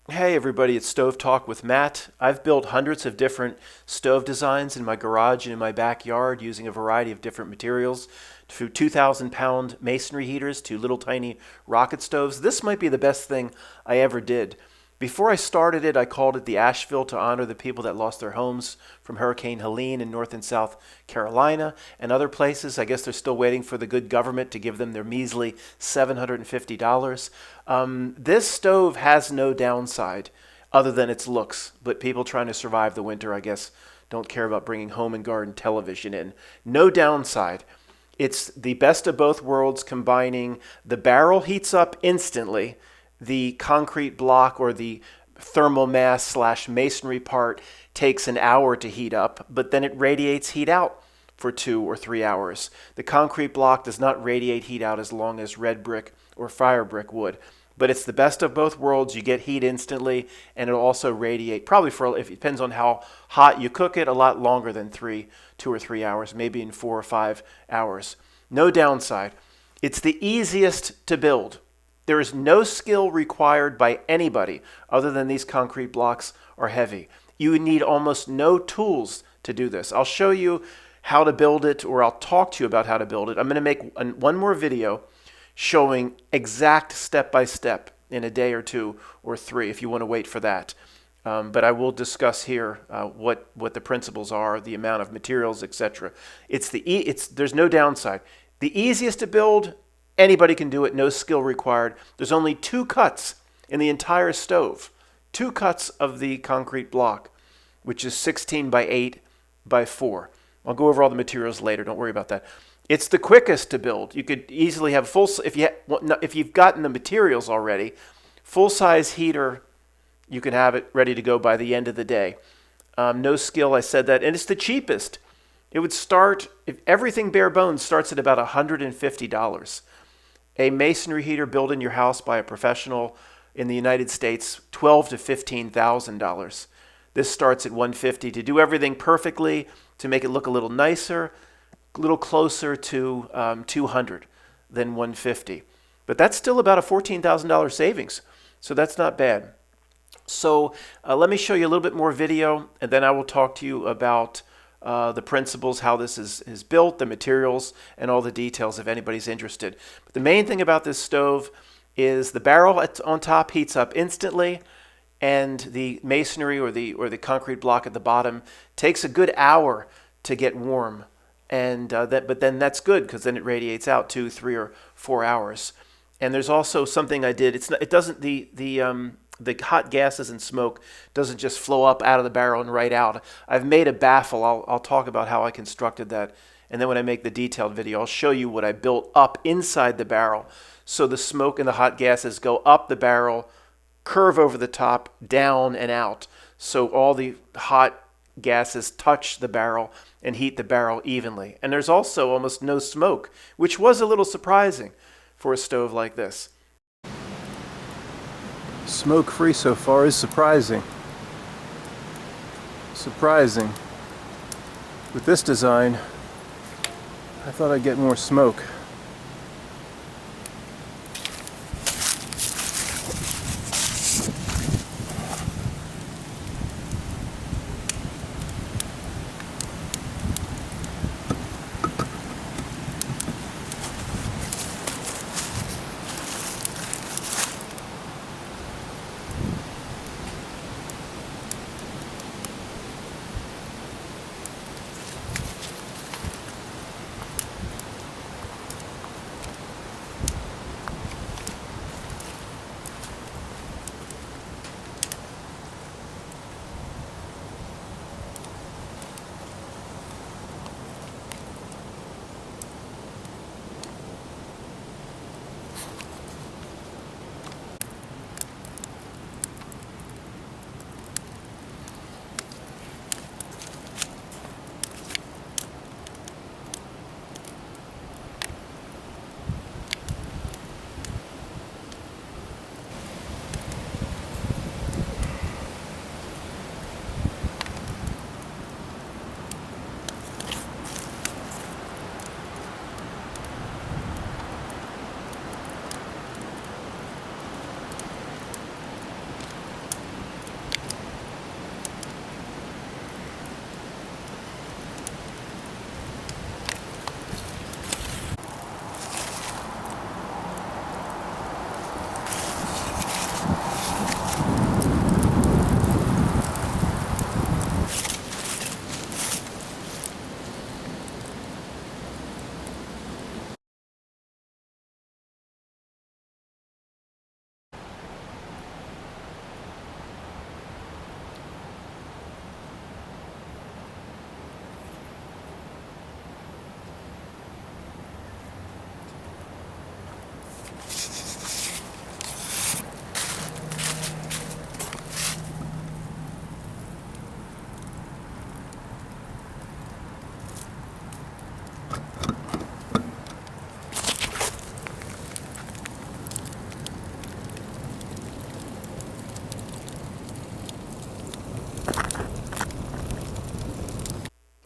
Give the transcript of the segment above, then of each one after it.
Hey everybody, it's Stove Talk with Matt. I've built hundreds of different stove designs in my garage and in my backyard using a variety of different materials, from 2,000-pound masonry heaters to little tiny rocket stoves. This might be the best thing I ever did. Before I started it, I called it the Asheville to honor the people that lost their homes from Hurricane Helene in North and South Carolina and other places. I guess they're still waiting for the good government to give them their measly $750. This stove has no downside other than its looks, but people trying to survive the winter, I guess, don't care about bringing home and garden television in. No downside. It's the best of both worlds, combining the barrel heats up instantly, the concrete block or the thermal mass slash masonry part takes an hour to heat up, but then it radiates heat out for 2 or 3 hours. The concrete block does not radiate heat out as long as red brick or fire brick would. But it's the best of both worlds. You get heat instantly, and it'll also radiate, probably for, if it depends on how hot you cook it, a lot longer than 2 or 3 hours, maybe in 4 or 5 hours. No downside. It's the easiest to build. There is no skill required by anybody other than these concrete blocks are heavy. You need almost no tools to do this. I'll show you how to build it, or I'll talk to you about how to build it. I'm going to make one more video showing exact step-by-step in a day or 2 or 3 if you want to wait for that. But I will discuss here what the principles are, the amount of materials, etc. There's no downside. The easiest to build, anybody can do it, no skill required. There's only 2 cuts in the entire stove. 2 cuts of the concrete block, which is 16 by 8 by 4. I'll go over all the materials later, don't worry about that. It's the quickest to build. You could easily have if you've gotten the materials already, full-size heater, you can have it ready to go by the end of the day. No skill, I said that, and it's the cheapest. It would start, if everything bare bones, starts at about $150. A masonry heater built in your house by a professional in the United States, $12,000 to $15,000. This starts at $150. To do everything perfectly, to make it look a little nicer, a little closer to $200 than $150. But that's still about a $14,000 savings, so that's not bad. So let me show you a little bit more video, and then I will talk to you about the principles, how this is built, the materials, and all the details if anybody's interested. But the main thing about this stove is the barrel on top heats up instantly, and the masonry or the concrete block at the bottom takes a good hour to get warm. And but then that's good, because then it radiates out 2, 3, or 4 hours. And there's also something I did. The hot gases and smoke doesn't just flow up out of the barrel and right out. I've made a baffle. I'll talk about how I constructed that. And then when I make the detailed video, I'll show you what I built up inside the barrel. So the smoke and the hot gases go up the barrel, curve over the top, down and out. So all the hot gases touch the barrel and heat the barrel evenly. And there's also almost no smoke, which was a little surprising for a stove like this. Smoke-free so far is surprising. Surprising. With this design, I thought I'd get more smoke.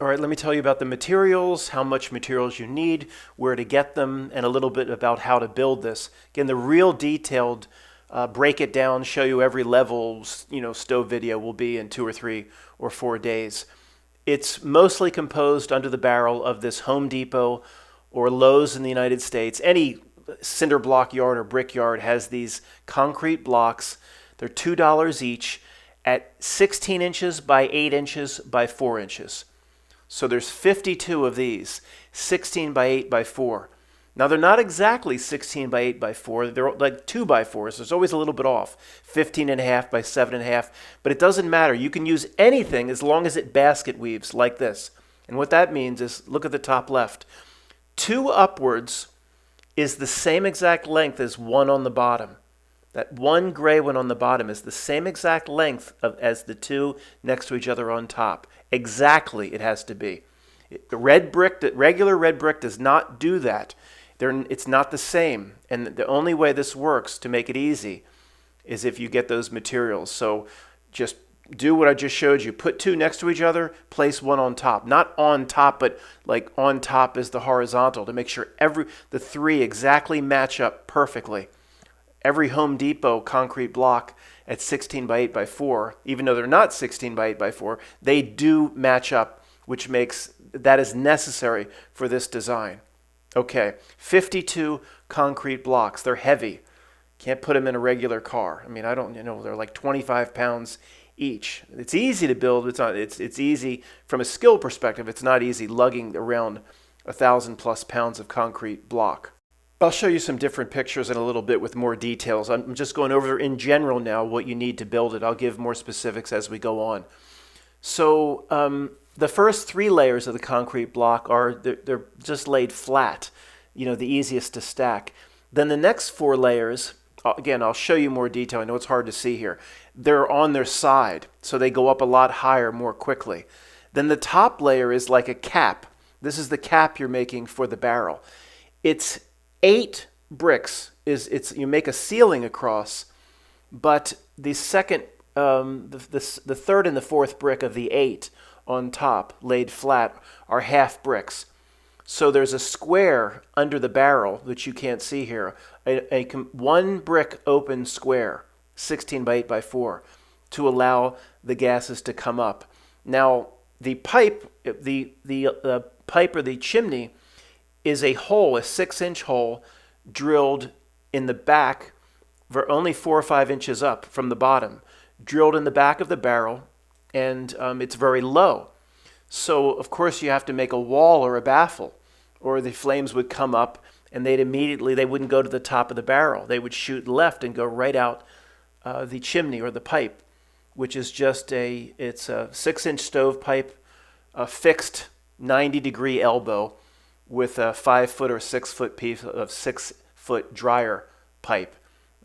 right, let me tell you about the materials, how much materials you need, where to get them, and a little bit about how to build this. Again, the real detailed break it down, show you every level, stove video will be in 2 or 3 or 4 days. It's mostly composed under the barrel of this Home Depot or Lowe's in the United States. Any cinder block yard or brick yard has these concrete blocks. They're $2 each at 16 inches by 8 inches by 4 inches. So there's 52 of these, 16 by 8 by 4. Now they're not exactly 16 by 8 by 4, they're like 2 by 4s. There's always a little bit off, 15 and a half by 7 and a half, but it doesn't matter. You can use anything as long as it basket weaves like this. And what that means is, look at the top left. 2 upwards is the same exact length as 1 on the bottom. That one gray one on the bottom is the same exact length as the 2 next to each other on top. Exactly, it has to be. The regular red brick does not do that. It's not the same. And the only way this works to make it easy is if you get those materials. So just do what I just showed you. Put 2 next to each other, place 1 on top. Not on top, but like on top is the horizontal to make sure the 3 exactly match up perfectly. Every Home Depot concrete block at 16 by 8 by 4, even though they're not 16 by 8 by 4, they do match up, which makes that is necessary for this design. Okay, 52 concrete blocks. They're heavy. Can't put them in a regular car. I mean, they're like 25 pounds each. It's easy to build. It's easy from a skill perspective. It's not easy lugging around 1,000+ pounds of concrete block. I'll show you some different pictures in a little bit with more details. I'm just going over in general now what you need to build it. I'll give more specifics as we go on. So the first 3 layers of the concrete block they're just laid flat, the easiest to stack. Then the next 4 layers, again, I'll show you more detail. I know it's hard to see here. They're on their side, so they go up a lot higher more quickly. Then the top layer is like a cap. This is the cap you're making for the barrel. It's 8 bricks. You make a ceiling across, but the second, the third and the fourth brick of the 8 on top, laid flat, are half bricks. So there's a square under the barrel, which you can't see here, a 1 brick open square, 16 by 8 by 4, to allow the gases to come up. Now, the pipe, the pipe or the chimney is a hole, a 6-inch hole, drilled in the back, for only 4 or 5 inches up from the bottom, drilled in the back of the barrel, and it's very low. So, of course, you have to make a wall or a baffle, or the flames would come up, and they wouldn't go to the top of the barrel. They would shoot left and go right out the chimney or the pipe, which is it's a 6-inch stove pipe, a fixed 90-degree elbow, with a 5-foot or 6-foot piece of 6-foot dryer pipe.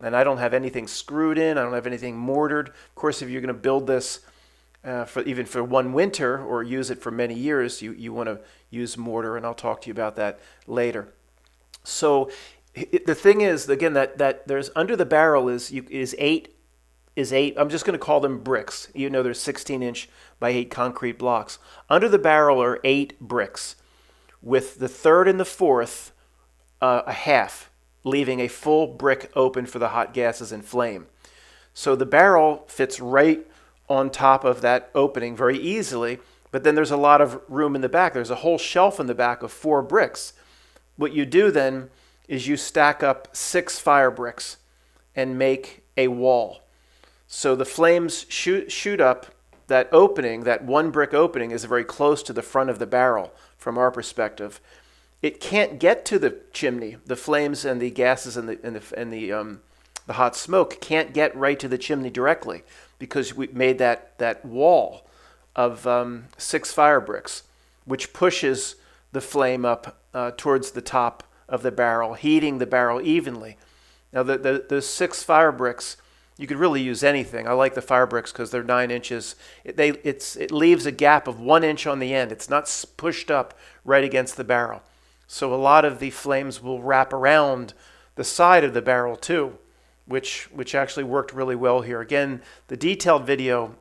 And I don't have anything screwed in. I don't have anything mortared. Of course, if you're going to build this even for one winter or use it for many years, you want to use mortar, and I'll talk to you about that later. So the thing is, again, that there's under the barrel is 8. I'm just going to call them bricks. There's 16-inch by 8 concrete blocks. Under the barrel are 8 bricks, with the third and the fourth a half, leaving a full brick open for the hot gases and flame. So the barrel fits right on top of that opening very easily, but then there's a lot of room in the back. There's a whole shelf in the back of 4 bricks. What you do then is you stack up 6 fire bricks and make a wall. So the flames shoot up. That opening, that 1 brick opening, is very close to the front of the barrel from our perspective. It can't get to the chimney. The flames and the gases and the hot smoke can't get right to the chimney directly, because we made that wall of 6 fire bricks, which pushes the flame up towards the top of the barrel, heating the barrel evenly. Now those 6 fire bricks, you could really use anything. I like the fire bricks because they're 9 inches. It leaves a gap of 1 inch on the end. It's not pushed up right against the barrel. So a lot of the flames will wrap around the side of the barrel too, which actually worked really well here. Again, the detailed video,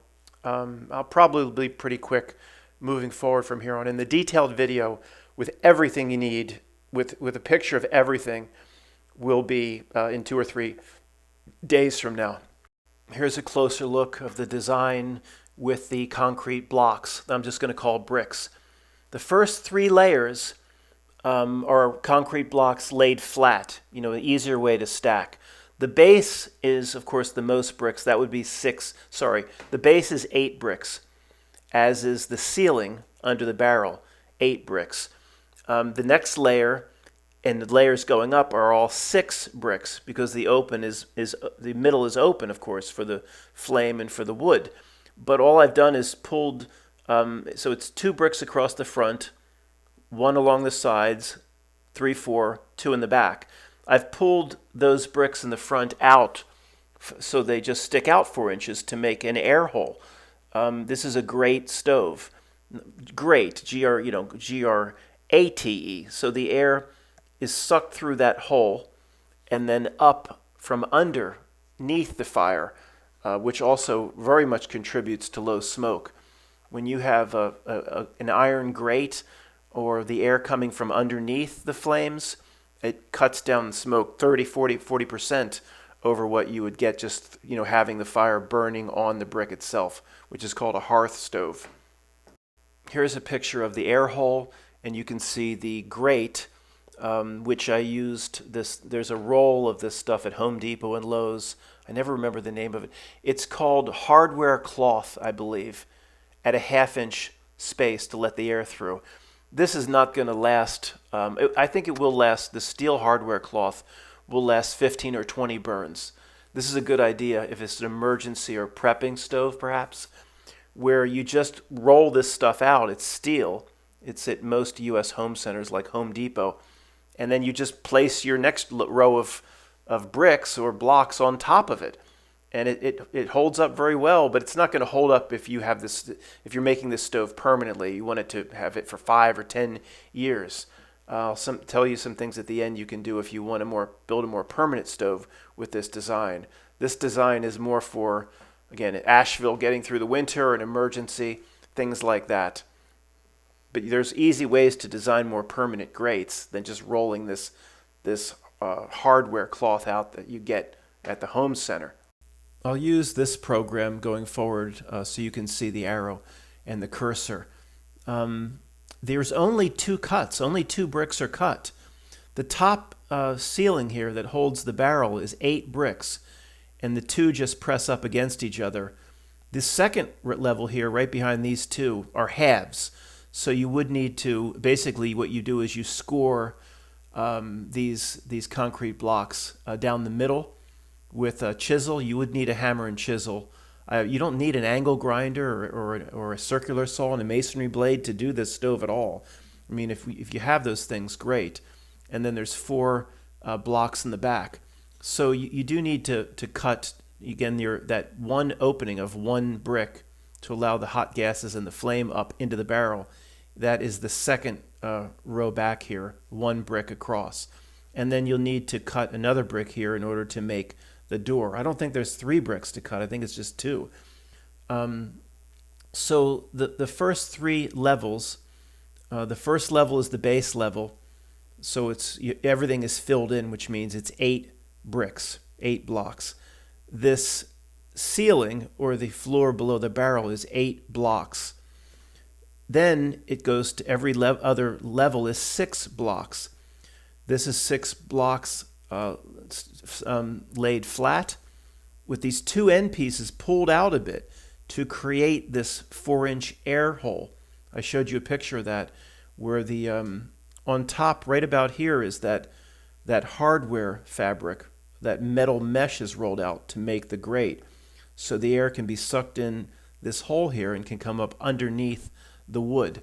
I'll probably be pretty quick moving forward from here on. In the detailed video with everything you need, with a picture of everything, will be in 2 or 3 days from now. Here's a closer look of the design with the concrete blocks that I'm just going to call bricks. The first 3 layers are concrete blocks laid flat, an easier way to stack. The base is, of course, the most bricks. That would be the base is 8 bricks, as is the ceiling under the barrel, 8 bricks. The next layer and the layers going up are all 6 bricks, because the middle is open, of course, for the flame and for the wood. But all I've done is pulled, so it's 2 bricks across the front, 1 along the sides, 3, 4, 2 in the back. I've pulled those bricks in the front out so they just stick out 4 inches to make an air hole. This is a grate stove. Grate, G-R-A-T-E. So the air is sucked through that hole and then up from underneath the fire, which also very much contributes to low smoke. When you have an iron grate or the air coming from underneath the flames, it cuts down the smoke 30, 40% over what you would get just having the fire burning on the brick itself, which is called a hearth stove. Here's a picture of the air hole, and you can see the grate, which I used this. There's a roll of this stuff at Home Depot and Lowe's. I never remember the name of it. It's called hardware cloth, I believe, at a 1/2 inch space to let the air through. This is not going to last. I think it will last. The steel hardware cloth will last 15 or 20 burns. This is a good idea if it's an emergency or prepping stove, perhaps, where you just roll this stuff out. It's steel. It's at most U.S. home centers like Home Depot. And then you just place your next row of bricks or blocks on top of it. And it holds up very well, but it's not going to hold up if you're making this stove permanently. You want it to have it for 5 or 10 years. I'll tell you some things at the end you can do if you want to build a more permanent stove with this design. This design is more for, again, Asheville, getting through the winter, an emergency, things like that. But there's easy ways to design more permanent grates than just rolling this hardware cloth out that you get at the home center. I'll use this program going forward so you can see the arrow and the cursor. There's only 2 cuts. Only 2 bricks are cut. The top ceiling here that holds the barrel is 8 bricks, and the 2 just press up against each other. The second level here, right behind these 2, are halves. So you would need to, basically what you do is you score these concrete blocks down the middle with a chisel. You would need a hammer and chisel. You don't need an angle grinder or a circular saw and a masonry blade to do this stove at all. I mean, if you have those things, great. And then there's 4 blocks in the back. So you do need to cut, again, that one opening of 1 brick to allow the hot gases and the flame up into the barrel. That is the second row back here, 1 brick across. And then you'll need to cut another brick here in order to make the door. I don't think there's 3 bricks to cut. I think it's just 2. So the first 3 levels, the first level is the base level. So everything is filled in, which means it's 8 bricks, 8 blocks. This ceiling, or the floor below the barrel, is 8 blocks. Then it goes to every other level is 6 blocks. This is 6 blocks laid flat with these 2 end pieces pulled out a bit to create this 4-inch air hole. I showed you a picture of that, where the on top right about here is that hardware fabric, that metal mesh is rolled out to make the grate, so the air can be sucked in this hole here and can come up underneath the wood.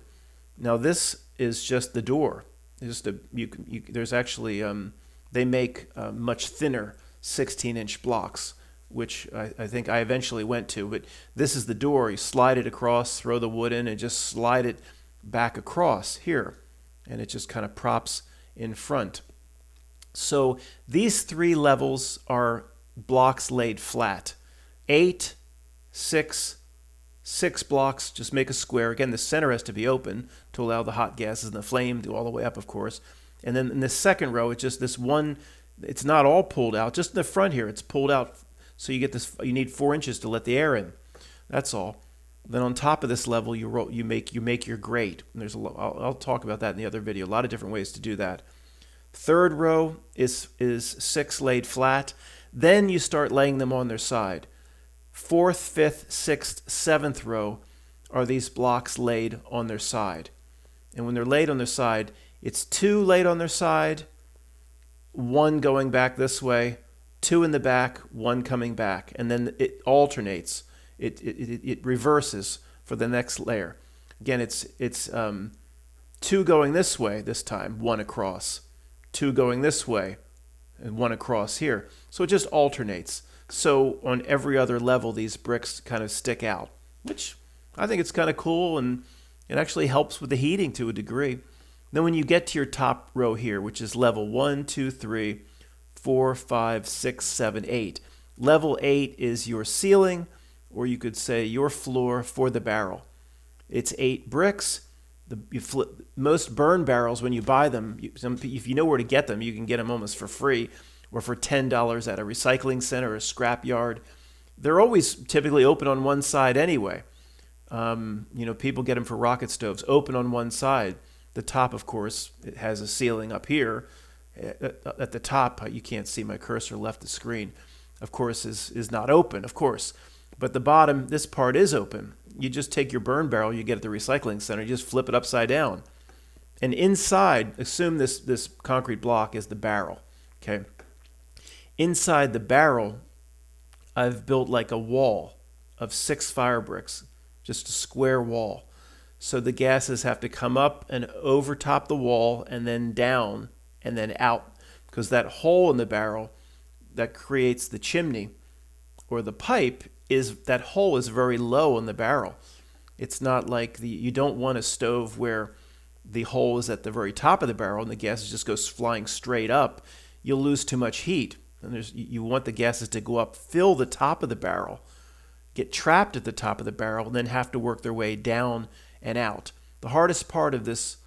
Now this is just the door. There's actually they make much thinner 16-inch blocks, which I think I eventually went to. But this is the door. You slide it across, throw the wood in, and just slide it back across here, and it just kind of props in front. So these 3 levels are blocks laid flat: 8, 6, 6 blocks, just make a square. Again, the center has to be open to allow the hot gases and the flame to all the way up, of course. And then in the second row, it's just this one, it's not all pulled out, just in the front here, it's pulled out. So you get this, you need 4 inches to let the air in. That's all. Then on top of this level, you make your grate. And there's I'll talk about that in the other video. A lot of different ways to do that. Third row is 6 laid flat. Then you start laying them on their side. Fourth, fifth, sixth, seventh row are these blocks laid on their side. And when they're laid on their side, it's 2 laid on their side, 1 going back this way, 2 in the back, 1 coming back. And then it alternates. It reverses for the next layer. Again, it's 2 going this way this time, 1 across. 2 going this way, and 1 across here. So it just alternates. So on every other level, these bricks kind of stick out, which I think it's kind of cool, and it actually helps with the heating to a degree. Then when you get to your top row here, which is level 1, 2, 3, 4, 5, 6, 7, 8. Level 8 is your ceiling, or you could say your floor for the barrel. It's 8 bricks. Most burn barrels, when you buy them, if you know where to get them, you can get them almost for free or for $10 at a recycling center or a scrap yard. They're always typically open on one side anyway. People get them for rocket stoves, open on one side. The top, of course, it has a ceiling up here. At the top, you can't see my cursor left the screen, of course, is not open, of course. But the bottom, this part is open. You just take your burn barrel you get at the recycling center, you just flip it upside down. And inside, assume this concrete block is the barrel, okay? Inside the barrel, I've built like a wall of 6 fire bricks, just a square wall. So the gases have to come up and overtop the wall and then down and then out, because that hole in the barrel that creates the chimney or the pipe that hole is very low in the barrel. It's not like you don't want a stove where the hole is at the very top of the barrel and the gases just go flying straight up. You'll lose too much heat. And you want the gases to go up, fill the top of the barrel, get trapped at the top of the barrel, and then have to work their way down and out. The hardest part of this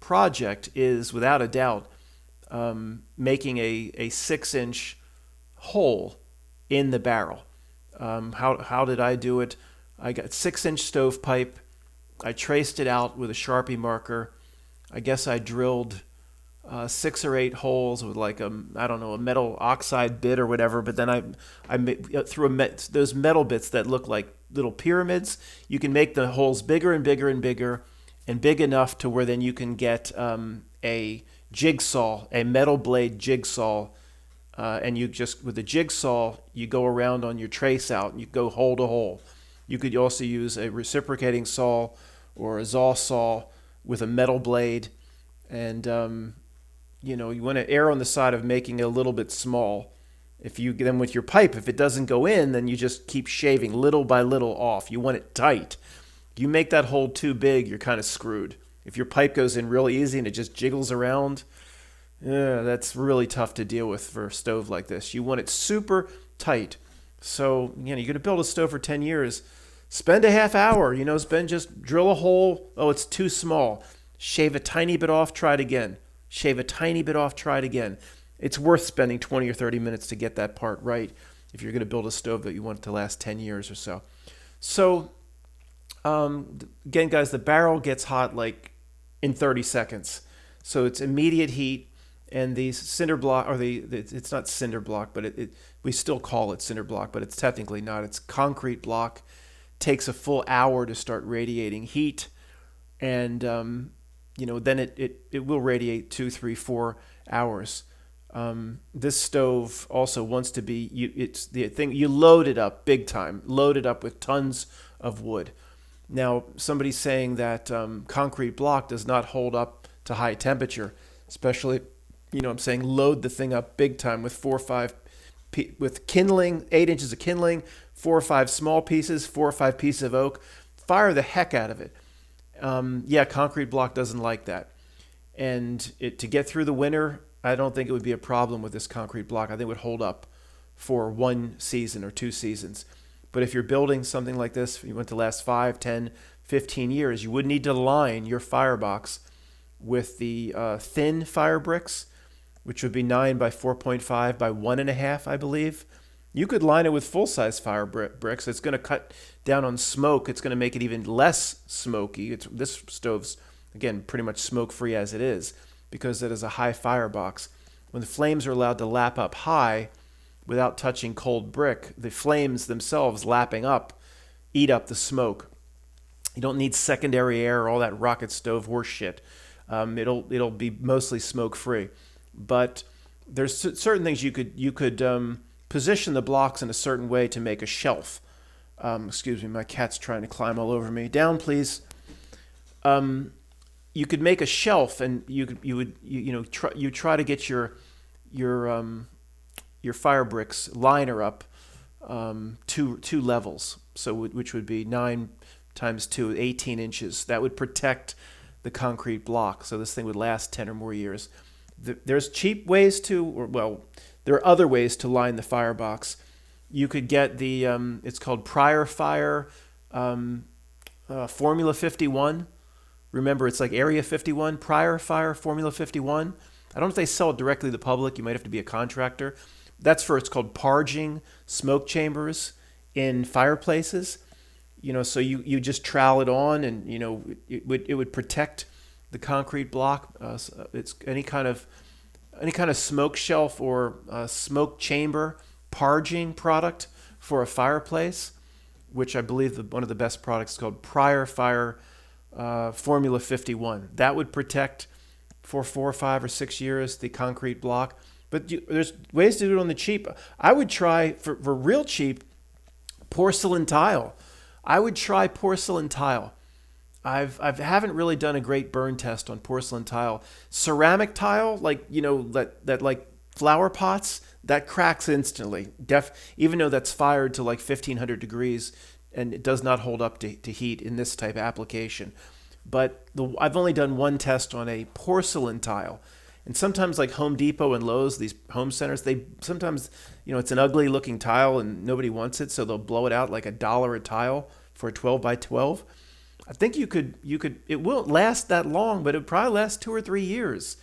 project is, without a doubt, making a 6-inch hole in the barrel. How did I do it? I got 6-inch stovepipe. I traced it out with a Sharpie marker. I guess I drilled 6 or 8 holes with like a metal oxide bit or whatever. But then I threw those metal bits that look like little pyramids. You can make the holes bigger and bigger and bigger, and big enough to where then you can get a jigsaw, a metal blade jigsaw. And you just, with the jigsaw, you go around on your trace out and you go hole to hole. You could also use a reciprocating saw or a saw saw with a metal blade. And, you want to err on the side of making it a little bit small. Then with your pipe, if it doesn't go in, then you just keep shaving little by little off. You want it tight. If you make that hole too big, you're kind of screwed. If your pipe goes in real easy and it just jiggles around, that's really tough to deal with for a stove like this. You want it super tight. So, you're going to build a stove for 10 years. Spend a half hour, just drill a hole. Oh, it's too small. Shave a tiny bit off, try it again. Shave a tiny bit off, try it again. It's worth spending 20 or 30 minutes to get that part right if you're going to build a stove that you want it to last 10 years or so. So, again, guys, the barrel gets hot like in 30 seconds. So it's immediate heat. And these cinder block, it's not cinder block, but we still call it cinder block, but it's technically not. It's concrete block. Takes a full hour to start radiating heat, and then it will radiate 2, 3, 4 hours. This stove also wants to be. It's the thing. You load it up big time. Load it up with tons of wood. Now somebody's saying that concrete block does not hold up to high temperature, especially. I'm saying load the thing up big time with 4 or 5 with kindling, 8 inches of kindling, 4 or 5 small pieces, 4 or 5 pieces of oak. Fire the heck out of it. Concrete block doesn't like that. And to get through the winter, I don't think it would be a problem with this concrete block. I think it would hold up for 1 season or 2 seasons. But if you're building something like this, you want to last 5, 10, 15 years, you would need to line your firebox with the thin fire bricks, which would be 9 by 4.5 by 1.5, I believe. You could line it with full-size fire bricks. It's going to cut down on smoke. It's going to make it even less smoky. This stove's, again, pretty much smoke-free as it is because it is a high firebox. When the flames are allowed to lap up high without touching cold brick, the flames themselves lapping up eat up the smoke. You don't need secondary air or all that rocket stove horse shit. It'll be mostly smoke-free. But there's certain things you could position the blocks in a certain way to make a shelf. Excuse me, my cat's trying to climb all over me. Down, please. You could make a shelf, and you try to get your fire bricks liner up two levels, so which would be 9 times 2, 18 inches. That would protect the concrete block, so this thing would last 10 or more years. There's cheap ways there are other ways to line the firebox. You could get the, it's called Prior Fire Formula 51. Remember, it's like Area 51, Prior Fire Formula 51. I don't know if they sell it directly to the public. You might have to be a contractor. It's called parging smoke chambers in fireplaces. So you just trowel it on, and it would protect the concrete block. It's any kind of smoke shelf or smoke chamber parging product for a fireplace, which I believe one of the best products is called Prior Fire Formula 51. That would protect for 4, 5, or 6 years the concrete block. But there's ways to do it on the cheap. I would try for real cheap porcelain tile. I would try porcelain tile. I haven't really done a great burn test on porcelain tile. Ceramic tile, that like flower pots, that cracks instantly. Even though that's fired to like 1500 degrees, and it does not hold up to heat in this type of application. But I've only done one test on a porcelain tile. And sometimes, like Home Depot and Lowe's, these home centers, they sometimes, it's an ugly looking tile and nobody wants it, so they'll blow it out like $1 a tile for a 12 by 12. I think you could. It won't last that long, but it would probably last 2 or 3 years.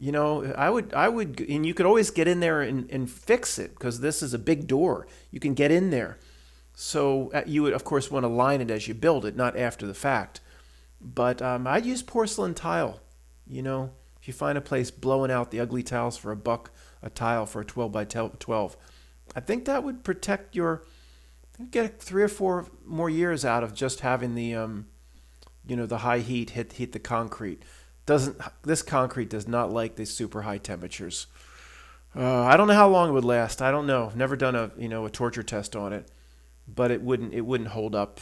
I would, and you could always get in there and fix it because this is a big door. You can get in there. So you would, of course, want to line it as you build it, not after the fact. But I'd use porcelain tile. If you find a place blowing out the ugly tiles for $1 a tile for a 12 by 12, I think that would protect get 3 or 4 more years out of just having the, the high heat hit the concrete. This concrete does not like these super high temperatures. I don't know how long it would last. I don't know. Never done a torture test on it, but it wouldn't hold up.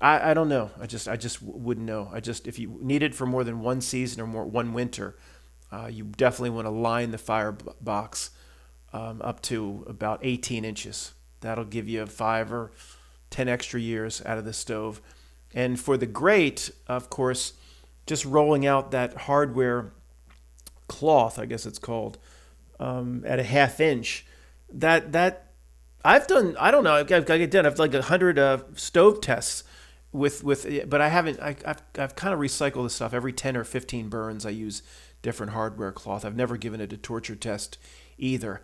I don't know. I just wouldn't know. If you need it for more than one season or one winter, you definitely want to line the firebox up to about 18 inches. That'll give you 5 or 10 extra years out of the stove. And for the grate, of course, just rolling out that hardware cloth, I guess it's called, at a 1/2 inch. That I've done. I don't know. I've done. I've like 100 stove tests but I haven't. I've kind of recycled this stuff. Every 10 or 15 burns, I use different hardware cloth. I've never given it a torture test either.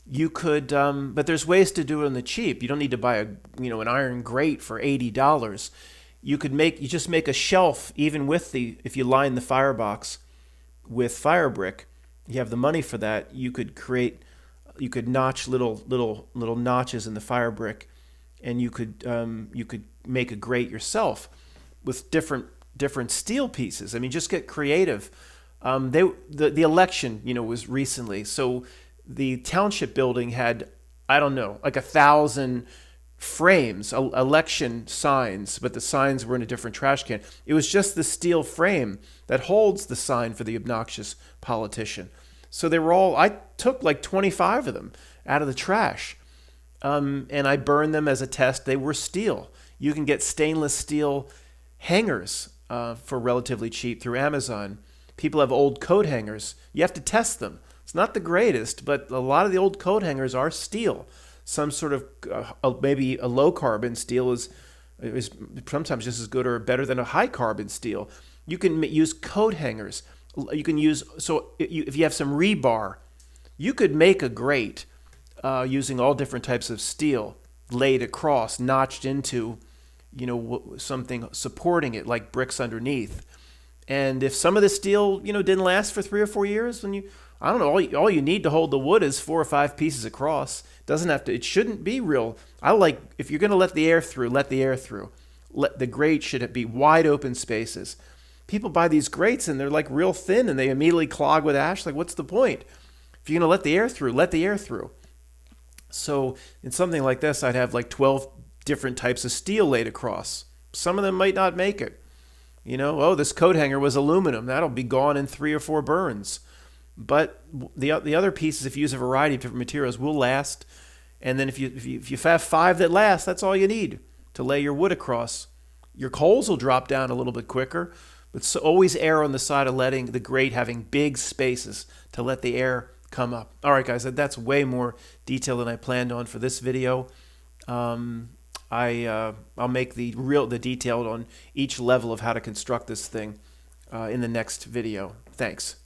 You could, but there's ways to do it on the cheap. You don't need to buy an iron grate for $80. You just make a shelf, even with if you line the firebox with fire brick, you have the money for that. You could notch little notches in the fire brick, and you could make a grate yourself with different steel pieces. I mean, just get creative. The election, was recently, so the township building had, I don't know, like 1,000 frames, election signs, but the signs were in a different trash can. It was just the steel frame that holds the sign for the obnoxious politician. So I took like 25 of them out of the trash, and I burned them as a test. They were steel. You can get stainless steel hangers for relatively cheap through Amazon. People have old coat hangers. You have to test them. It's not the greatest, but a lot of the old coat hangers are steel. some sort of maybe a low carbon steel is sometimes just as good or better than a high carbon steel. You can use coat hangers. You can use, if you have some rebar, you could make a grate using all different types of steel laid across, notched into, something supporting it like bricks underneath. And if some of the steel, didn't last for 3 or 4 years, then I don't know, all you need to hold the wood is 4 or 5 pieces across. It shouldn't be real. If you're going to let the air through, let the air through. The grate should be wide open spaces. People buy these grates and they're like real thin and they immediately clog with ash. Like, what's the point? If you're going to let the air through, let the air through. So in something like this, I'd have like 12 different types of steel laid across. Some of them might not make it. This coat hanger was aluminum. That'll be gone in 3 or 4 burns. But the other pieces, if you use a variety of different materials, will last. And then if you have 5 that last, that's all you need to lay your wood across. Your coals will drop down a little bit quicker, but always err on the side of letting the grate having big spaces to let the air come up. All right, guys, that's way more detail than I planned on for this video. I'll make the detailed on each level of how to construct this thing in the next video. Thanks.